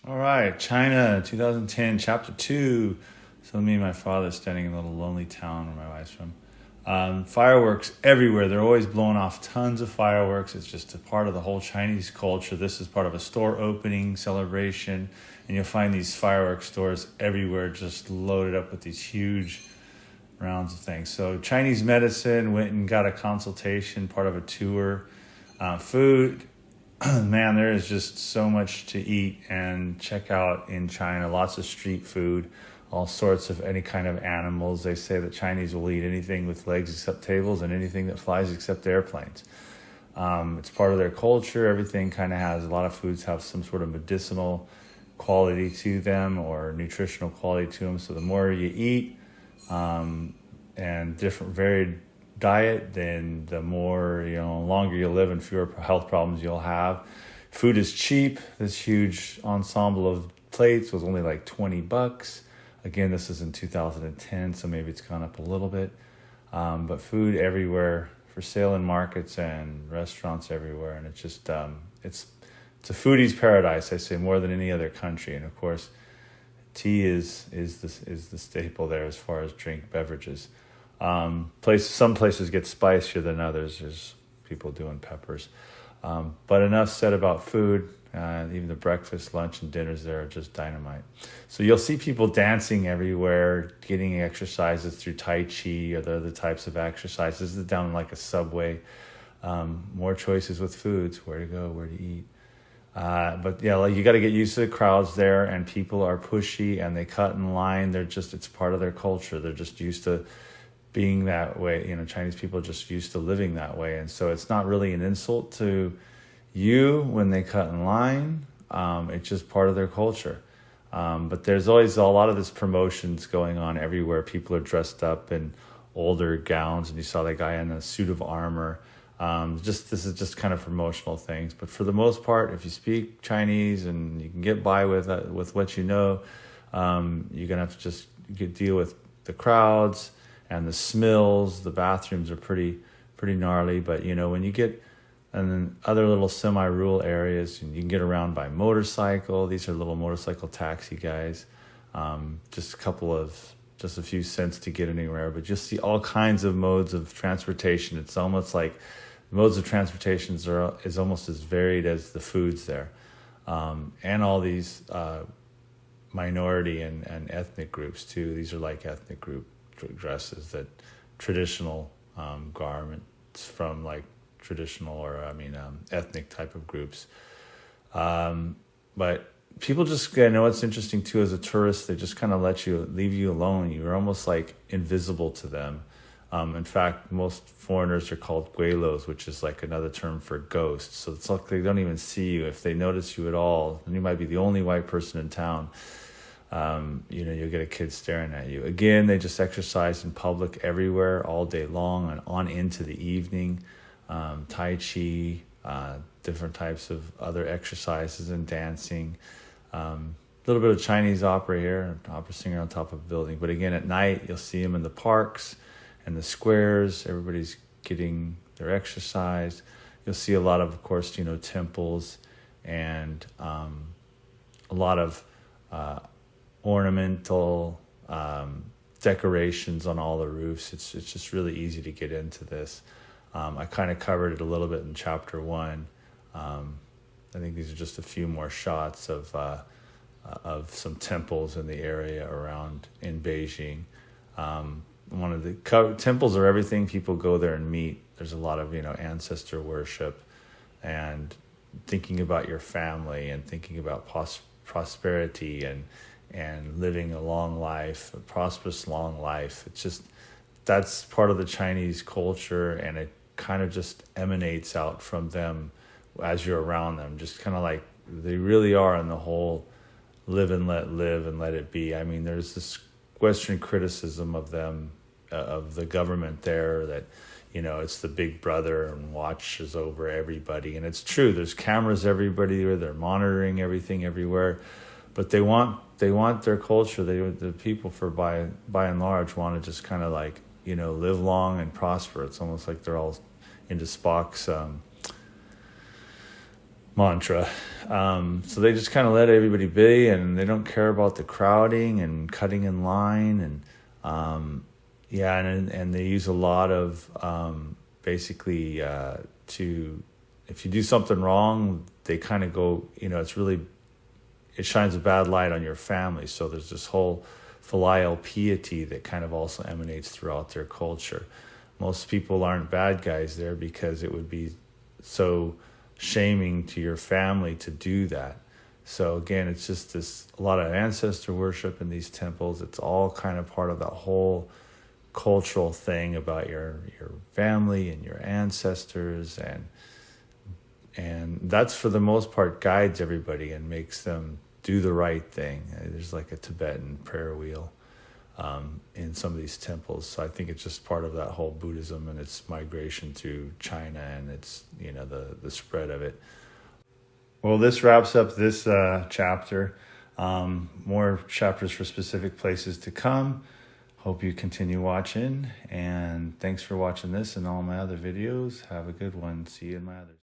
All right, China, 2010, Chapter 2. So me and my father standing in a little lonely town where my wife's from. Fireworks everywhere. They're always blowing off tons of fireworks. It's just a part of the whole Chinese culture. This is part of a store opening celebration. And you'll find these fireworks stores everywhere just loaded up with these huge rounds of things. So Chinese medicine, went and got a consultation, part of a tour. Food. Man, there is just so much to eat and check out in China. Lots of street food, all sorts of any kind of animals. They say that Chinese will eat anything with legs except tables and anything that flies except airplanes. It's part of their culture. Everything kind of has, a lot of foods have some sort of medicinal quality to them or nutritional quality to them. So the more you eat and different varied diet, then the more, longer you live and fewer health problems you'll have. Food is cheap. This huge ensemble of plates was only like $20. Again, this is in 2010, so maybe it's gone up a little bit. But food everywhere for sale in markets and restaurants everywhere, and it's just it's a foodie's paradise. I say more than any other country, and of course, tea is the staple there as far as drink beverages. Some places get spicier than others. There's people doing peppers. But enough said about food. Even the breakfast, lunch, and dinners there are just dynamite. So you'll see people dancing everywhere, getting exercises through Tai Chi or the other types of exercises. It's down like a subway. More choices with foods, where to go, where to eat. But yeah, you got to get used to the crowds there, and people are pushy and they cut in line. It's part of their culture. They're just used to being that way. Chinese people are just used to living that way. And so it's not really an insult to you when they cut in line. It's just part of their culture. But there's always a lot of this promotions going on everywhere. People are dressed up in older gowns, and you saw that guy in a suit of armor. This is just kind of promotional things. But for the most part, if you speak Chinese and you can get by with what you're gonna have to just deal with the crowds and the smells. The bathrooms are pretty gnarly, but when you get and then other little semi-rural areas, and you can get around by motorcycle. These are little motorcycle taxi guys. Just a few cents to get anywhere, but just see all kinds of modes of transportation. It's almost like modes of transportation is almost as varied as the foods there, and all these minority and ethnic groups too. These are like ethnic group dresses, that traditional garments from like traditional ethnic type of groups. But people just, I know it's interesting too, as a tourist, they just kind of leave you alone. You're almost like invisible to them. In fact, most foreigners are called guelos, which is like another term for ghosts. So it's like they don't even see you. If they notice you at all, and you might be the only white person in town, you'll get a kid staring at you. Again, they just exercise in public everywhere all day long and on into the evening. Tai Chi, different types of other exercises and dancing. A little bit of Chinese opera here, an opera singer on top of a building. But again, at night, you'll see them in the parks and the squares. Everybody's getting their exercise. You'll see a lot of course, temples and a lot of ornamental decorations on all the roofs. It's just really easy to get into this. I kind of covered it a little bit in chapter 1. I think these are just a few more shots of some temples in the area around in Beijing. One of the temples are everything. People go there and meet. There's a lot of ancestor worship and thinking about your family and thinking about prosperity and living a long life, a prosperous long life. It's just, that's part of the Chinese culture, and it kind of just emanates out from them as you're around them. Just kind of like they really are in the whole live and let it be. I mean, there's this Western criticism of them, of the government there, that it's the big brother and watches over everybody. And it's true, there's cameras everywhere, they're monitoring everything everywhere, but they want their culture. The people, by and large, want to just kind of like live long and prosper. It's almost like they're all into Spock's mantra. So they just kind of let everybody be, and they don't care about the crowding and cutting in line. And and they use a lot of basically if you do something wrong, they kind of go, it shines a bad light on your family. So there's this whole filial piety that kind of also emanates throughout their culture. Most people aren't bad guys there because it would be so shaming to your family to do that. So again, it's just a lot of ancestor worship in these temples. It's all kind of part of that whole cultural thing about your family and your ancestors, and that's for the most part guides everybody and makes them do the right thing. There's like a Tibetan prayer wheel in some of these temples. So I think it's just part of that whole Buddhism and its migration to China and its, the spread of it. Well, this wraps up this chapter. More chapters for specific places to come. Hope you continue watching, and thanks for watching this and all my other videos. Have a good one. See you in my others.